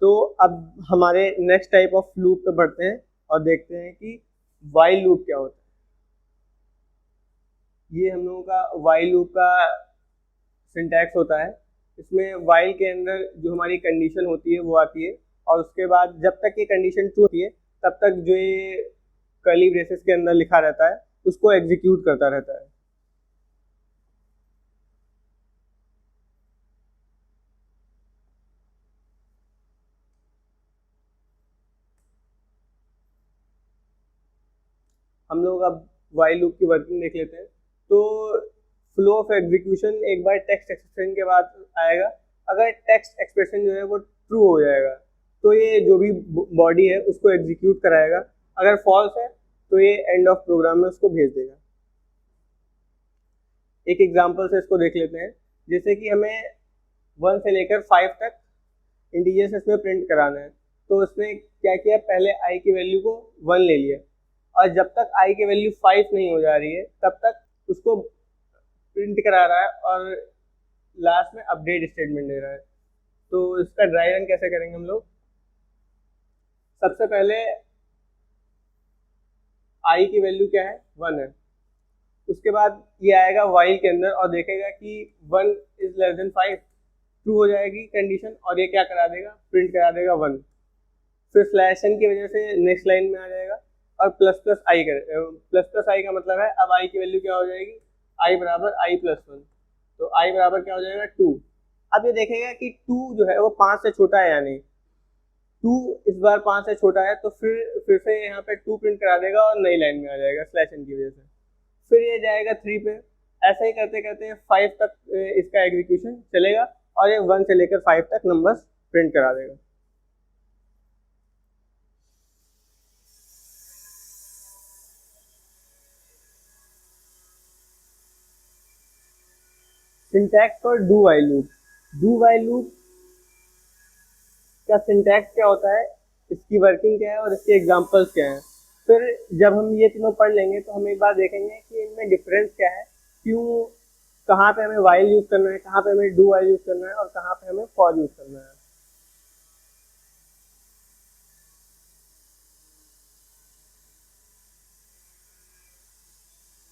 तो अब हमारे नेक्स्ट टाइप ऑफ लूप पे बढ़ते हैं और देखते हैं कि वाइल लूप क्या होता है। ये हम लोगों का वाइल लूप का सिंटैक्स होता है। इसमें वाइल के अंदर जो हमारी कंडीशन होती है वो आती है, और उसके बाद जब तक ये कंडीशन ट्रू होती है तब तक जो ये कर्ली ब्रेसेस के अंदर लिखा रहता है उसको एग्जीक्यूट करता रहता है। हम लोग अब वाइल लूप की वर्किंग देख लेते हैं। तो फ्लो ऑफ एग्जीक्यूशन एक बार टेक्स्ट एक्सप्रेशन के बाद आएगा। अगर टेक्स्ट एक्सप्रेशन जो है वो ट्रू हो जाएगा तो ये जो भी बॉडी है उसको एग्जीक्यूट कराएगा। अगर फॉल्स है तो ये एंड ऑफ प्रोग्राम में उसको भेज देगा। एक एग्जांपल से इसको देख लेते हैं। जैसे कि हमें 1 से लेकर 5 तक इंटीजर्स इसमें प्रिंट कराना है, तो उसने क्या किया, पहले आई की वैल्यू को 1 ले लिया, और जब तक आई की वैल्यू 5 नहीं हो जा रही है तब तक उसको प्रिंट करा रहा है और लास्ट में अपडेट स्टेटमेंट दे रहा है। तो इसका ड्राई रन कैसे करेंगे हम लोग? सबसे पहले आई की वैल्यू क्या है, 1 है। उसके बाद ये आएगा वाइल के अंदर और देखेगा कि 1 इज लेस देन 5, ट्रू हो जाएगी कंडीशन, और ये क्या करा देगा, प्रिंट करा देगा 1। फिर स्लैश एन की वजह से नेक्स्ट लाइन में आ जाएगा और प्लस प्लस आई का मतलब है अब आई की वैल्यू क्या हो जाएगी, आई बराबर आई प्लस 1। तो आई बराबर क्या हो जाएगा, 2। अब ये देखेगा कि 2 जो है वो 5 से छोटा है या नहीं। 2 इस बार 5 से छोटा है तो फिर से यहाँ पे 2 प्रिंट करा देगा और नई लाइन में आ जाएगा स्लैश एन की वजह से। फिर ये जाएगा 3 पे। ऐसा ही करते करते 5 तक इसका एग्जीक्यूशन चलेगा और ये 1 से लेकर 5 तक नंबर्स प्रिंट करा देगा। सिंटैक्स और do while loop. Do while loop का सिंटैक्स क्या होता है, इसकी वर्किंग क्या है और इसके एग्जांपल्स क्या हैं। फिर जब हम ये तीनों पढ़ लेंगे तो हम एक बार देखेंगे कि इनमें डिफरेंस क्या है, क्यों, कहाँ पे हमें वाइल यूज करना है, कहाँ पे हमें डू वाइल यूज करना है और कहाँ पे हमें फॉर यूज करना है।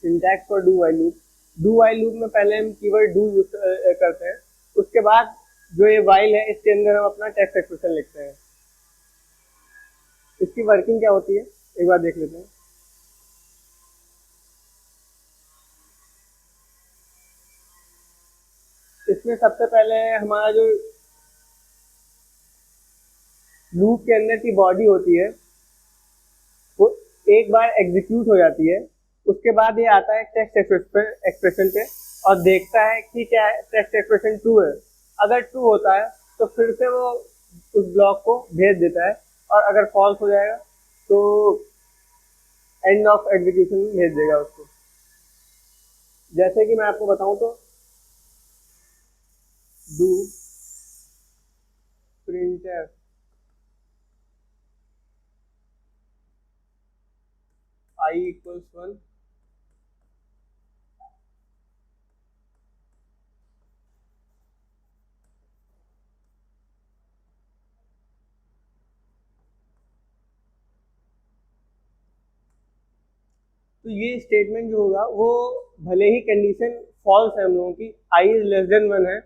सिंटैक्स और do while loop. Do while loop में पहले हम कीवर्ड डू यूज करते हैं, उसके बाद जो ये वाइल है इसके अंदर हम अपना टेक्स्ट एक्सप्रेशन लिखते हैं। इसकी वर्किंग क्या होती है एक बार देख लेते हैं। इसमें सबसे पहले हमारा जो लूप के अंदर की बॉडी होती है वो एक बार एग्जीक्यूट हो जाती है। उसके बाद ये आता है टेक्स्ट एक्सप्रेशन पे और देखता है कि क्या टेक्स्ट एक्सप्रेशन ट्रू है। अगर ट्रू होता है तो फिर से वो उस ब्लॉक को भेज देता है, और अगर फॉल्स हो जाएगा तो एंड ऑफ एग्जीक्यूशन भेज देगा उसको। जैसे कि मैं आपको बताऊं तो डू प्रिंटफ आई इक्वल्स 1, तो ये स्टेटमेंट जो होगा वो भले ही कंडीशन फॉल्स है हम लोगों की, आई इज लेस देन 1 है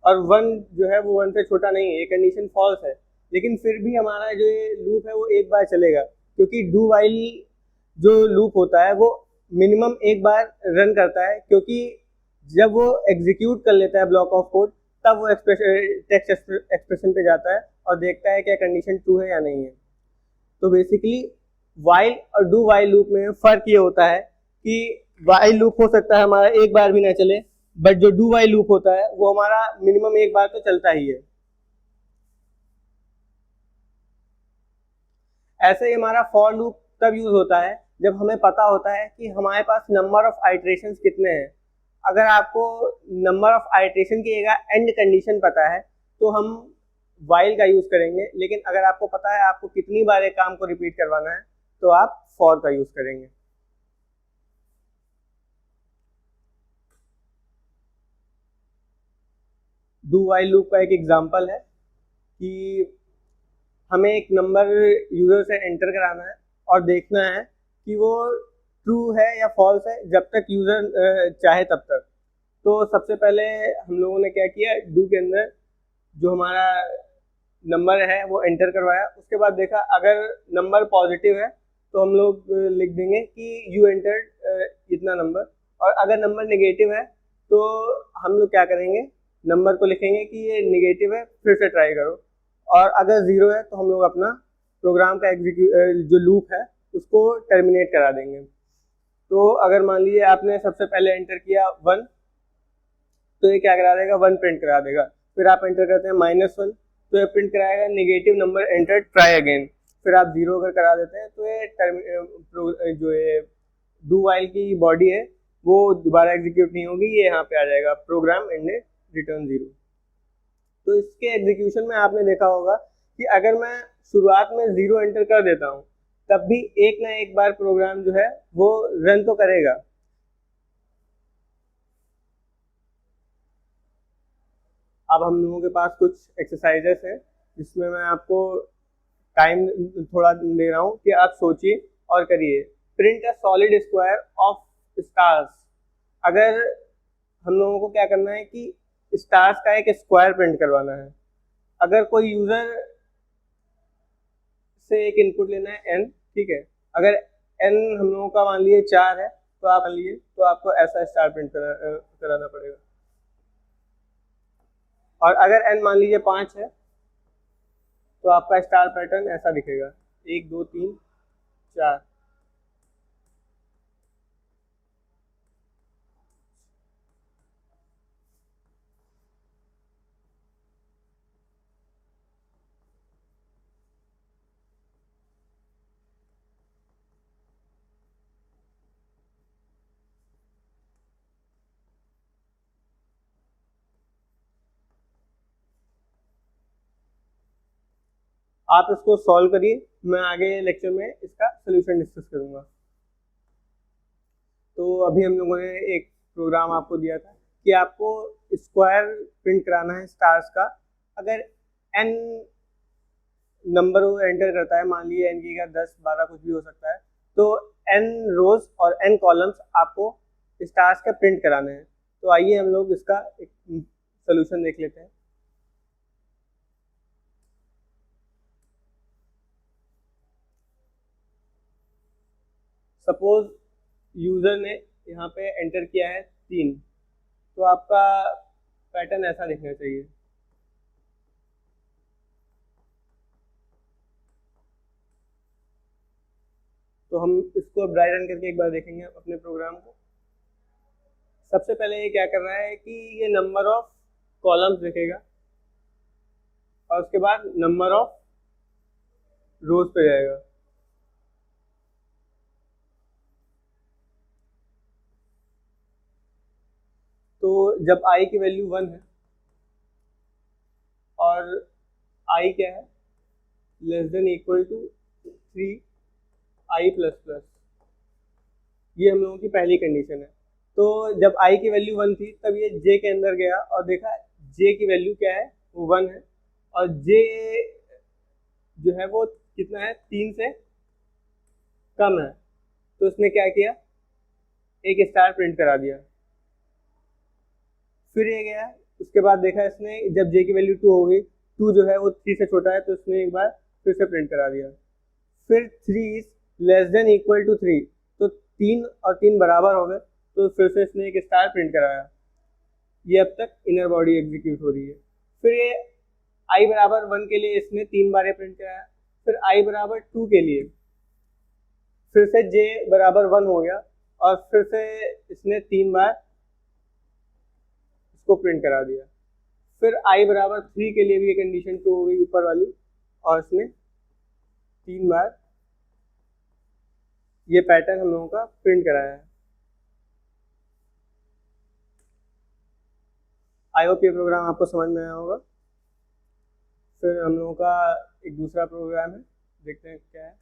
और 1 जो है वो 1 से छोटा नहीं है, ये कंडीशन फॉल्स है, लेकिन फिर भी हमारा जो ये लूप है वो एक बार चलेगा, क्योंकि डू वाइल जो लूप होता है वो मिनिमम एक बार रन करता है, क्योंकि जब वो एग्जीक्यूट कर लेता है ब्लॉक ऑफ कोड तब वो टेक्स्ट एक्सप्रेशन पे जाता है और देखता है क्या कंडीशन ट्रू है या नहीं है। तो बेसिकली वाइल और डू वाइल लूप में फर्क ये होता है कि वाइल लूप हो सकता है हमारा एक बार भी ना चले, बट जो डू वाइल लूप होता है वो हमारा मिनिमम एक बार तो चलता ही है। ऐसे ही हमारा फॉर लूप तब यूज होता है जब हमें पता होता है कि हमारे पास नंबर ऑफ आइट्रेशन कितने हैं। अगर आपको नंबर ऑफ आइट्रेशन की जगह एंड कंडीशन पता है तो हम वाइल का यूज करेंगे, लेकिन अगर आपको पता है आपको कितनी बार एक काम को रिपीट करवाना है तो आप फॉर का यूज करेंगे। डू वाइल लूप का एक एग्जांपल है कि हमें एक नंबर यूज़र से एंटर कराना है और देखना है कि वो ट्रू है या फॉल्स है, जब तक यूज़र चाहे तब तक। तो सबसे पहले हम लोगों ने क्या किया, डू के अंदर जो हमारा नंबर है वो एंटर करवाया। उसके बाद देखा अगर नंबर पॉजिटिव है तो हम लोग लिख देंगे कि यू एंटर्ड इतना नंबर, और अगर नंबर नेगेटिव है तो हम लोग क्या करेंगे, नंबर को लिखेंगे कि ये नेगेटिव है, फिर से ट्राई करो। और अगर ज़ीरो है तो हम लोग अपना प्रोग्राम का जो लूप है उसको टर्मिनेट करा देंगे। तो अगर मान लीजिए आपने सबसे पहले एंटर किया 1, तो ये क्या करा देगा, 1 प्रिंट करा देगा। फिर आप एंटर करते हैं -1, तो ये प्रिंट कराएगा negative number enter, try again. फिर आप 0 अगर करा देते हैं तो ये जो ये डू वाइल की बॉडी है वो दोबारा एग्जीक्यूट नहीं होगी, ये यहाँ पे आ जाएगा प्रोग्राम एंडेड रिटर्न 0। तो इसके एग्जीक्यूशन में आपने देखा होगा कि अगर मैं शुरुआत में 0 एंटर कर देता हूँ तब भी एक ना एक बार प्रोग्राम जो है वो रन तो करेगा। अब हम लोगों के पास कुछ एक्सरसाइजेस हैं जिसमें मैं आपको टाइम थोड़ा दे रहा हूँ कि आप सोचिए और करिए। Print a solid square of stars. अगर हम लोगों को क्या करना है कि स्टार्स का एक स्क्वायर प्रिंट करवाना है। अगर कोई यूजर से एक इनपुट लेना है n, ठीक है, अगर n हम लोगों का मान लीजिए 4 है तो आप मान लीजिए तो आपको ऐसा स्टार प्रिंट कराना पड़ेगा। और अगर n मान लीजिए 5 है तो आपका स्टार पैटर्न ऐसा दिखेगा, 1 2 3 4। आप इसको सॉल्व करिए, मैं आगे लेक्चर में इसका सोल्यूशन डिस्कस करूंगा। तो अभी हम लोगों ने एक प्रोग्राम आपको दिया था कि आपको स्क्वायर प्रिंट कराना है स्टार्स का। अगर n नंबर वो एंटर करता है, मान लीजिए n की का 10 12 कुछ भी हो सकता है, तो n रोज और n कॉलम्स आपको स्टार्स का प्रिंट कराने हैं। तो आइए हम लोग इसका एक सोल्यूशन देख लेते हैं। सपोज यूजर ने यहाँ पे एंटर किया है 3, तो आपका पैटर्न ऐसा दिखना चाहिए। तो हम इसको ड्राई रन करके एक बार देखेंगे अपने प्रोग्राम को। सबसे पहले ये क्या कर रहा है कि ये नंबर ऑफ कॉलम्स लिखेगा और उसके बाद नंबर ऑफ रोज पे जाएगा। तो जब i की वैल्यू 1 है और i क्या है, less than equal to 3i plus plus, ये हम लोगों की पहली कंडीशन है। तो जब i की वैल्यू 1 थी तब ये j के अंदर गया और देखा j की वैल्यू क्या है, वो 1 है, और j जो है वो कितना है, 3 से कम है। तो उसने क्या किया, एक स्टार प्रिंट करा दिया। फिर ये गया, उसके बाद देखा इसने जब j की वैल्यू 2 हो गई, 2 जो है वो 3 से छोटा है, तो इसने एक बार फिर से प्रिंट करा दिया। फिर 3 is less than equal to 3, तो 3 और 3 बराबर हो गए, तो फिर से इसने एक स्टार प्रिंट कराया। ये अब तक इनर बॉडी एग्जीक्यूट हो रही है। फिर ये i बराबर 1 के लिए इसने 3 बार प्रिंट कराया। फिर i बराबर 2 के लिए फिर से j बराबर 1 हो गया और फिर से इसने 3 बार इसको प्रिंट करा दिया। फिर i बराबर 3 के लिए भी ये कंडीशन ट्रू हो गई ऊपर वाली, और इसने 3 बार ये पैटर्न हम लोगों का प्रिंट कराया है। आई होप ये प्रोग्राम आपको समझ में आया होगा। फिर हम लोगों का एक दूसरा प्रोग्राम है, देखते हैं क्या है।